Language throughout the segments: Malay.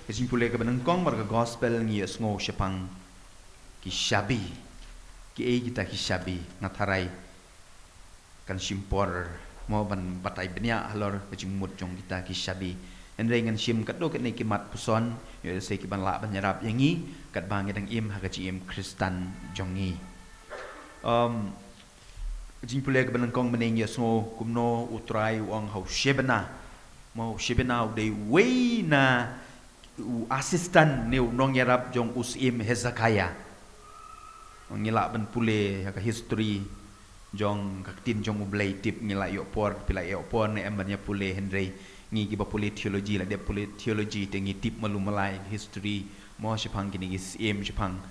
Kesimpulan ke benengkong marga gospel ngi sngo shapang ki shabi ki kita ki shabi ngatarai kan simpor mo ban batai benya halor kejimut jong kita ki shabi Henry ngan sim kat do kat ni kimat puson yo se ki ban la ban nyarap yangi kat bang yang im ha ka im Kristen jongi Kesimpulan ke benengkong meneng ya sngo kumno utrai wang hau shebena mau shebena de we na asisten neu nong yarap jong usim Hezekiah ngilak ben pule ka history jong kaktin jong ublay tip ngilak yo por pila yo por ne emanya pule Henry ngi ki ba pule theology la de pule theology te ngi tip malu malai history mo shipang kini isim shipang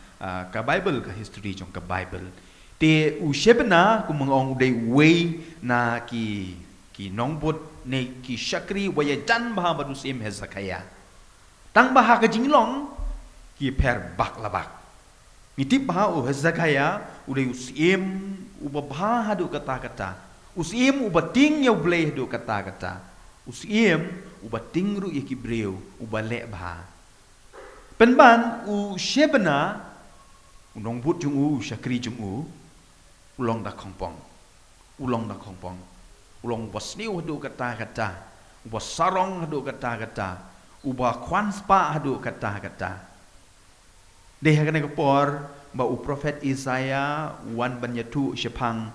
ka bible ka history jong ka bible te u shebna ku mongong de we na ki nongbot ne ki shakri waya jan bah badusim Hezekiah tang bah ka jinglong ki per bak labak ngitip bah u Hezekiah ude usim ubah hadu kata-kata usim ubating ya bleh hadu kata-kata usim ubating ru ki breu ubale bah penban u shebna unong but jung u shakri jung u ulong da kongpong ulong basniu hadu kata-kata ubah sarong hadu kata-kata ubah kwanspa hadu kata-kata deh kena kepor ba u prophet Isaiah wan banyatu shepang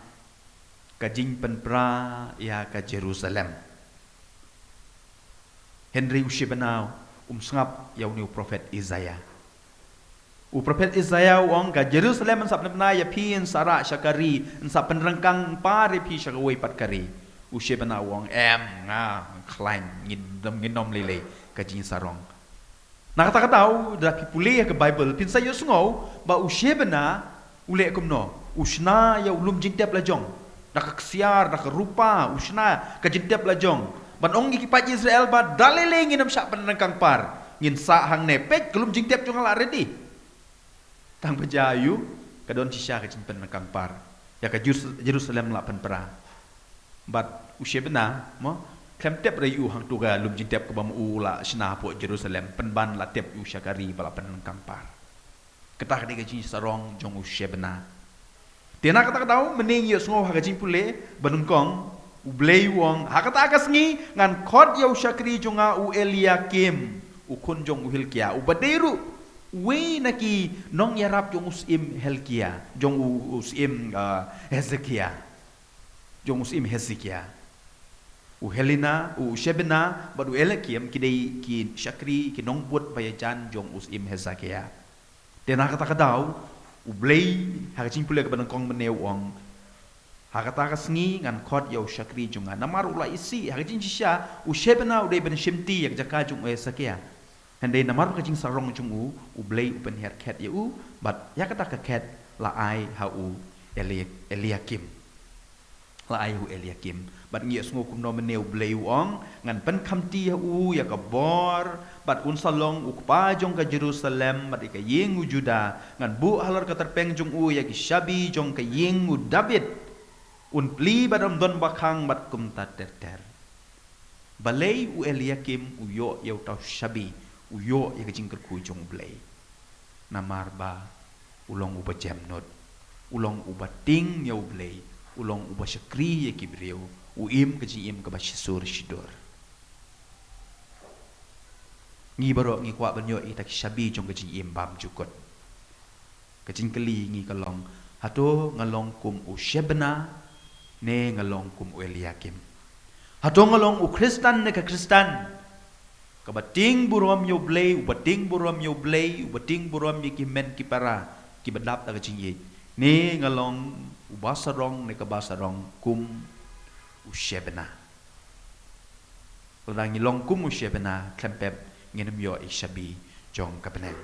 kajing penpra ya ka Jerusalem Henry ushibanau sngap ya ni prophet Isaiah u prophet Isaiah wong ka Jerusalem sap na ya pin sara syakari sap penrengkang pare pi syakawai patkari ushibana wong nga klain nginom lele kajing sarong nak kata-kata dah pipulih ke Bible pin saya sungau ba ushibana ule kumno usna ya ulum jintep lajong dak ksiar dak rupa usna ka jintep lajong ban ong ki pat Israel ba dalele nginam syak penrengkang par ngin sa hang nepek kelum jintep jong ala ready tang pejayu kadon cisya ke cimpen nakang par ya ka Jerusalem la pen pra bat ushebna mo klemtep rayu hang tuga lum jintep ke bamu ula sna po Jerusalem penban la tep u syakari bala pen nakang par ketah de gaji sarong jong ushebna tena kata tahu mening yo sngo ha gaji pule banungkong u blei wong ha kata agasngi ngan khot yo syakri jonga u Eliakim u kun jong u Hilkia u baderu we naki nong yarap jong usim Helkia jong usim Hezekiah jong usim Hezekiah u Helena u Shebna badu Eliakim kidei ki syakri ki nong buat bayajan jong usim Hezekiah tena kata kadau u blei ha chimpule ka banangkong meneu ong ha kata kasngi ngan khot yo syakri jonga namar ula isi ha chinsha u Shebna u dei ben shimti yak jaka jong Hezekiah Handai namar kajing sarong jungu ublei upen her ket u but ya kata ke ket la ai hau Eliakim la ai hu Eliakim but ngi sngo kum no meneu blei wong ngan pen kamti u ya ka bor but un salong u pa jong ka Jerusalem but ka yeng u Juda ngan bu halar ka terpeng jong u ya ki shabi jong ka yeng u David un pli badam don bakang bat kum ta ter balei u Eliakim u yo yau tau shabi uyo ya kajing kerku jong blei namar ba ulong uba jamnot ulong uba ting ya blei ulong uba syakri ya kibreu uim kajing im ka basisur shidur ngi baro ngi kwa banyo itak shabi jong kajing im bam jukot kajing keli ngi kalong hato ngalong kum u Shebna ne ngalong kum u Eliakim hato ngalong u Kristen ne ka Kristen kabating burom yo blei ubating burom yo blei ubating burom yo kimen kipara kibadap ta kajing ye ne ngalong ubasarong ne kabasarong kum ushebna ladang ngilong kum ushebna klempep nginem yo ishabi jong kapenen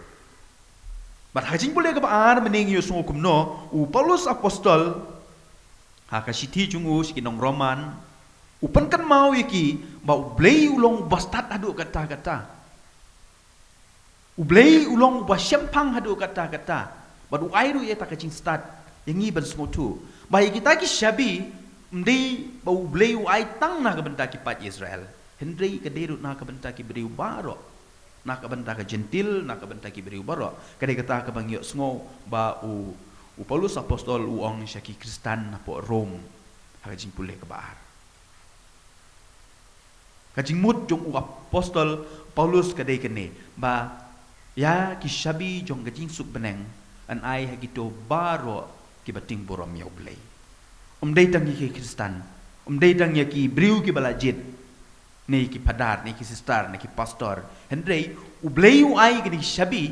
bat hajing boleh ka baar mening yo sungo kum no u Paulus apostol ha ka siti jungu sikinong Roman upan kan mau iki bau blei ulong bastat hadu kata-kata ublei ulong basyempang hadu kata-kata badu airu ye tak kacing stat yangi ban smotu bai kita ki shabi mdi bau blei ai tang na ka benta ki pat Israel Henry ka deru na ka benta ki beriu baro nak benta ke gentil, nak benta ki beriu barok. Kadai kata ke bang yok sngo ba u Paulus apostol uang syaki Kristan apo Rom. Hagajing pulih ke baar. Kajing mut jong u apostol Paulus kadai kene ba ya ki shabi jong kajing suk beneng an ai hagito baro ki bating borom yau blai. Dai tang ki Kristan, dai tang ki beriu ki balajit. Ni ki padar, ni ki sister, ni ki pastor. Hendrei u blai u ai ki shabi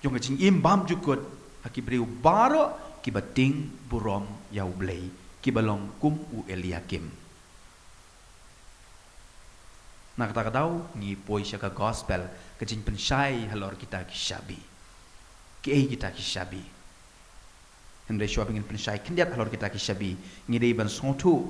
jong kajing imbam jukut haki beriu baro ki bating borom yau blai ki balong kum u Eliakim. Nak kata tahu ni poi syaka gospel kajing pensyai halor kita ki shabi. Ki ai kita ki shabi. Hendai syua pengin pensyai kendiat halor kita ki shabi. Ngidei ban sontu.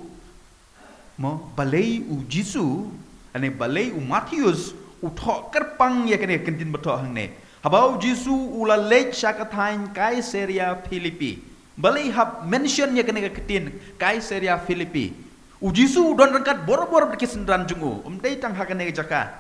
Mo balai u Jisu ane balai u Matius u thok kerpang ya kene kentin betok hang ne. Habau Jisu ula lek syaka thain Kaisaria Filipi. Balai hab mention ya kene ketin Kaisaria Filipi. Ujisu udon rengkat bor-bor berkisendran jungu. Dai tang hakane jaka.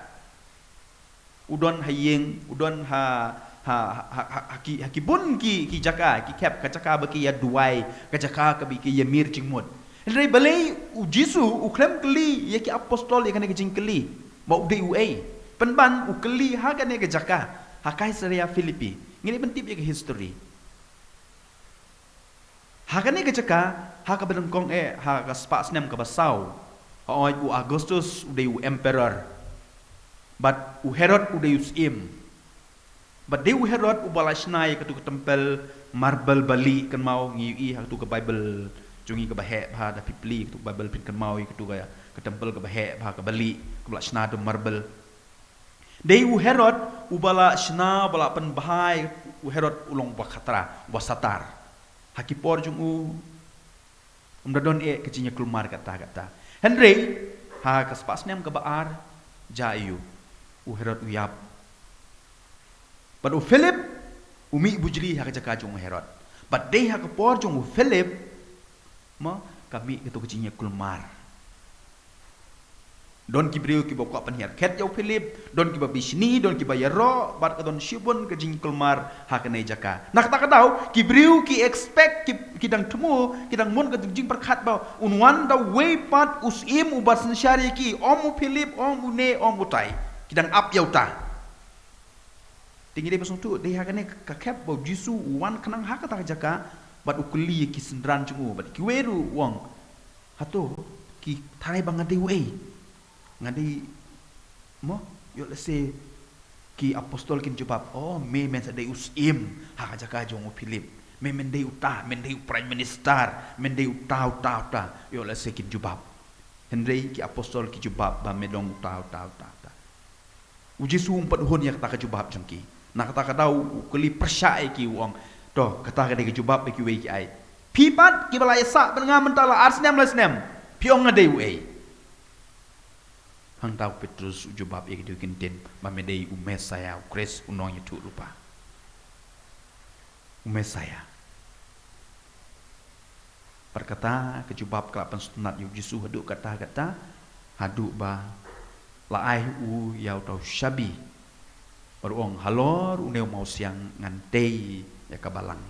Udon hayeng, udon haki bun ki jaka, ki kep ka jaka baki ya duai, ka jaka ka biki ya mir jingmut. Dai balai ujisu uklem keli ya ki apostol ya kane jing keli. Ba udai uai. Penban ukeli hakane ka jaka. Hakai Kaisaria Filipi. Ngini pentip ya ke history. Hakane ke jaka haka bedengkong haka spak snem ke basau oi u Augustus udai u emperor but u Herod udai usim but de u Herod u balasnai ke tu tempel marble bali kan mau ngi ha tu ke Bible jungi ke bahe ha da pipli tu Bible pin kan mau ke tu ke tempel ke bahe ha ke bali ke balasna tu marble de u Herod u balasna bala pen bahai u Herod ulong bakatra wasatar hakipor jungu dadon kecinya keluar kata-kata. Henry ha kaspas nem ke baar jaiu u Herod uyap. But u Philip umi bujri ha kajaka jung Herod. But they ha kapor jung u Philip ma kami ketu kecinya keluar. Don kibriu ki bokok penhiar ket yau Philip, don ki babisni, don ki bayaro, bat kadon shibun ke jing kelmar hakane jaka. Nak tak tahu kibriu ki expect ki dang temu, ki dang mun ke jing perkat bau unwan da way pat usim ubat sensyari ki om Philip, om une, om utai. Ki dang up yau ta. Tinggi dia pasung tu, dia hakane ka kep bau Jisu wan kenang hakata jaka, bat ukuli ki sendran jungu, bat ki weru wong. Hato ki thai bangade way. Ngadi mo yo lese ki apostol kin jawab me men sadai usim ha jaka jong Philip me men dei uta men dei prime minister men dei uta yo lese kin jawab Henry ki apostol ki jawab ba medong uta uji sum pat hon yak ta ka jawab jangki nak ta ka dau keli persai ki wong to kata ka dei ki jawab ki we ki ai pipat ki bala isa benga mentala arsnem lesnem piong ngadei we hang tahu Petrus ujubab yang dikintin mamedei umes saya ukres unong itu lupa umes saya berkata kejubab kelapan sunat yu Jisu haduk kata haduk ba laai u yau tau syabi baruong halor uneu mau siang ngantei ya kabalang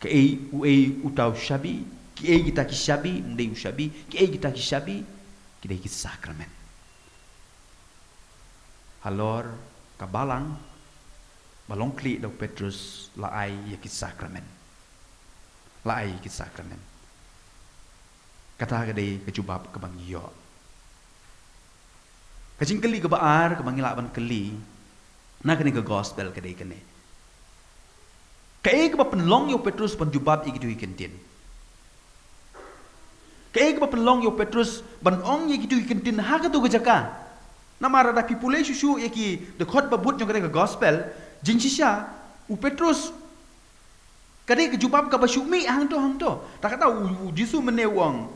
kei u tau syabi kei kita ki syabi ndei u syabi kei kita ki syabi kidai ki sakramen. Halor kabalang balong kli dau Petrus laai ya ki sakramen. Laai ki sakramen. Kata kadai kejubab ke bang yo. Kajing keli ke baar ke bang ilaban keli. Na kene ke gospel kadai kene. Kai ke penlong yo Petrus penjubab igidu ikentin. Kaya ke pelong yo Petrus ban ong ye gitu ikentin ha ka tu jaka namara da pipule susu ye ki de khot babut jong ka gospel jing sisha u Petrus kade ke jubab ka basumi hang to tak kata u Jisu menewang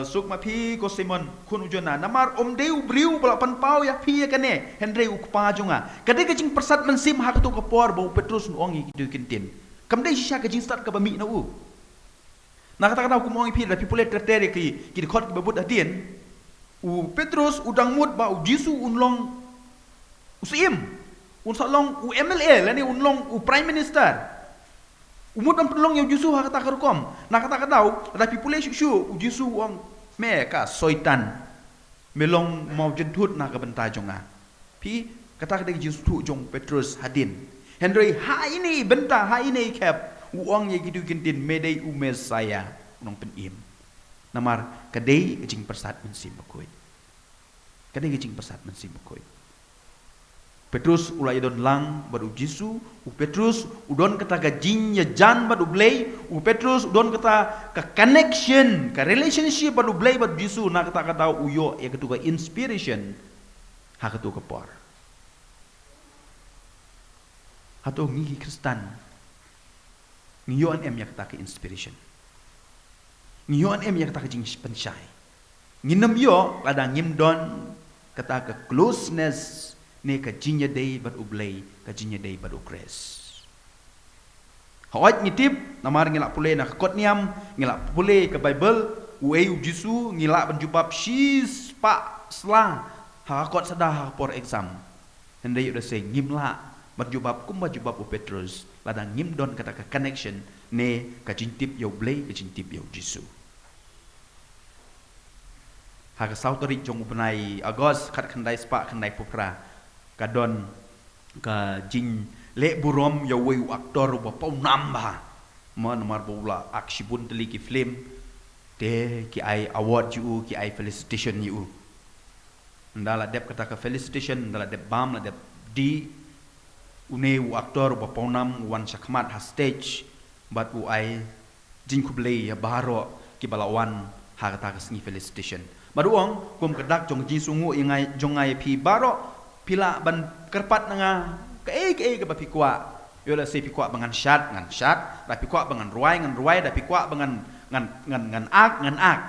suk ma phi ko Simon kun ujona namar deu briu bala pan pau ya phi ya kane Henry u pa jonga kade ke jing persat mensim ha ka tu ka por bau Petrus ong ye gitu ikentin kam dei sisha ka jing start ka bami na u nak kata aku mau ipir tapi pulai tertarik ki khot babut hadian u Petrus udang mut ba u Jisu unlong usim unsalong MLA lani unlong prime minister umut am pelong yang jusu kata kerukom nak kata kadau tapi pulai syu jusu wang me ka soitan melong mau jentut nak kebentar jonga pi kata kada jusu jong Petrus hadin Henry ha ini bentar ha ini kep uang ye gitu gintin medai umes saya nong penim namar kadai jing persat mensim bakoi kadai jing persat mensim bakoi Petrus ulai don lang badu Jisu Petrus udon kata ka jinya jan badu blay Petrus udon kata ka connection ka relationship badu blay badu Jisu na kata kata uyo ya ketu ka inspiration ha ketu ka por hato ngi Kristen ngiyon em ya kata ka inspiration ngiyon em ya kata ka jing pensyai nginam yo ada ngimdon kata ka closeness ne ka jinya day bad ublay ka jinya day bad ukres hawat ngitip namar ngilak pulay na kot niam ngilak pulay ka Bible uay Jisu ngilak benjubab shis pa sla ha kot sadah for exam henday udah say ngimla benjubab kum benjubab Petrus ladang ngimdon kata ka connection ne ka jintip yo blay ka jintip yo Jisu ha ka sautori jong benai Agos kat khandai spa khandai pupra kadon ka jing le burom ya wei aktor ba pau namba man mar bola aksibun teli ki film te ki ai award you ki ai felicitation you ndala dep kata ka felicitation ndala dep bam la dep di une u aktor ba pau nam wan sakmat ha stage but u ai jing kublei ya baro ki balawan ha kata ka sni felicitation maduong kum kedak jong ji sungu ingai jongai pi baro pila ban kerpat nga ke bapi kwa yola se pi kwa bangan syat ngan syat da pi kwa bangan ruai da pi kwa bangan ngan ak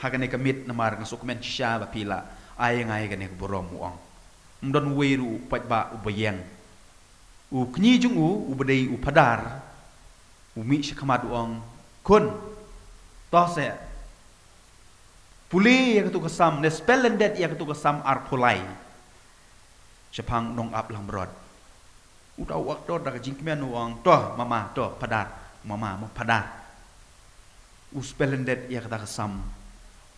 hagane kamit namar ngasuk men sya bapila ay ngai gane borom uang mdon weru patba ubayeng u knyi jung u bedai u padar u mi syakamat uang kun tose puli yang tu kesam, ne spellendet yang tu kesam arpulai. Sepang nong up lang berod. Udah waktu dah jingkmen uang toh mama toh padar mama mau padar. Spellendet yang kata kesam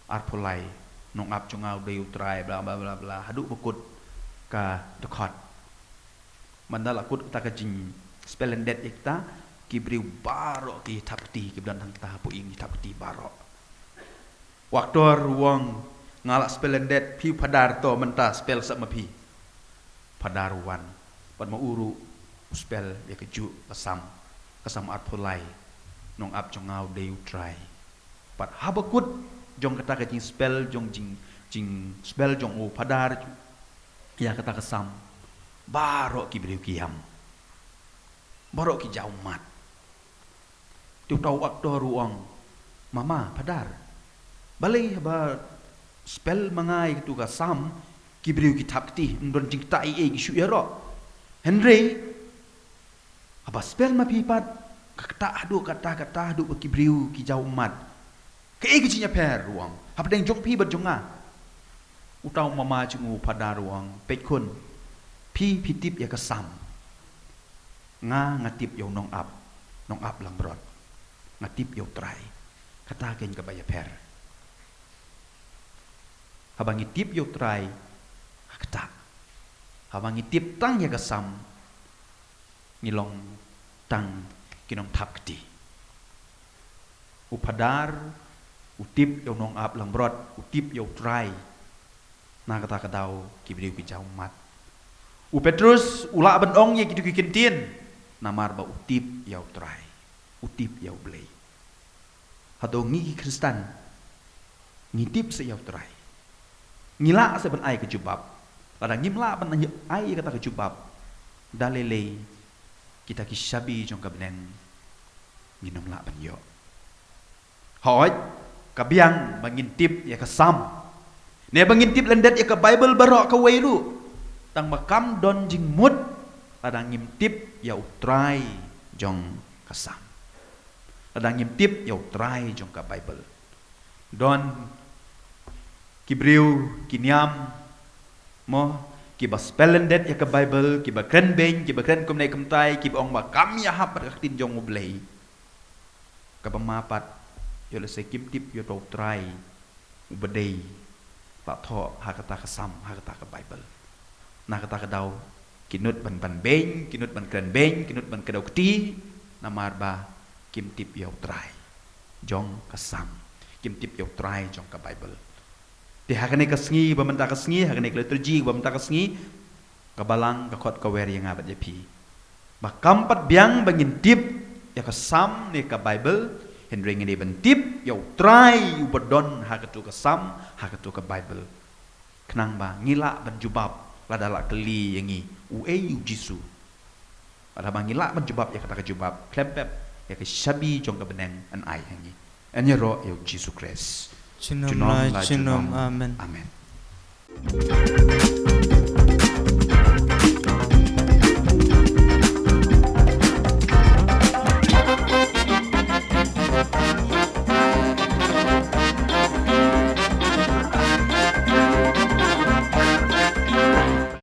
arpulai nong up cungau dayu try bla bla bla bla haduk bekut ka dekot. Mandala kut kita jing spellendet kita kibriu barok ki tapti kibdan tang tapu ing tapti barok. Waktu ruang ngalak spellendet pi padar to mentah spell sak mapi padaruan pan mauru spell ya keju kesam arpulai nong ap jongau deu try pat habakut jong kata jing spell jong jing spell jong u padar ya kata kesam barok ki beliau kiam barok ki jaumat tu tahu waktu ruang mama padar balai ba spell mangai tu ka sam kibriu kitab ti ndon jing ta ai gisu ero Henry apa spell ma pipat kata adu kibriu ki jau mat ke gijinya per ruang apa deng jong pi berjonga utau mama jungu pada ruang pekun pi pitip ya ka sam ngatip yo nong up lang brod ngatip yo try kata ken ka baya per habang itip yo try kata habang itip tang ya kasam ngilong tang kinong takti upadar utip yo nong ap lang brod utip yo try na kata kadau kibriu ki jaumat Petrus ula benong ye kidu kikintin namar ba utip yo try utip yo blay hado ngi Kristen ngitip se yo try ngila seben ai kejubab ladang ngimla ban ai kata kejubab dalele kita kisabi jong kabnen nginom la ban yo hoi kabiang bangintip ya kasam ne bangintip lendet ya ke Bible barok ka weiru tang makam don jing mut ladang ngimtip ya utrai jong kasam ladang ngimtip ya utrai jong ka Bible don kibriu kiniam mo kiba splendid ya ke Bible kiba kren beng kiba kren kum nei kum tai kiba ong ba kam ya hap rak tin jong ublei ka mapat yo le se kim tip yo to try ubedei la tho hakata ka sam hakata ka Bible na kata ka daw kinut ban beng kinut ban kren beng kinut ban kedau kti namar ba kim tip yo try jong ka sam kim tip yo try jong ka Bible di hakane kasngi bamenta kasngi hakane liturgi bamenta kasngi kabalang kakot kawer yang abad jepi bakampat biang bangin tip ya kasam ne ka Bible hendring ini bentip ya try ubadon hakatu kasam hakatu ka Bible kenang ba ngila ban jubab ladala keli yangi uei jisu ada bang ngila ban jubab ya kata ka jubab klempep ya ke shabi jong ka beneng an ai yangi anyero ya Jisu Christ Chinom, amen. Amen.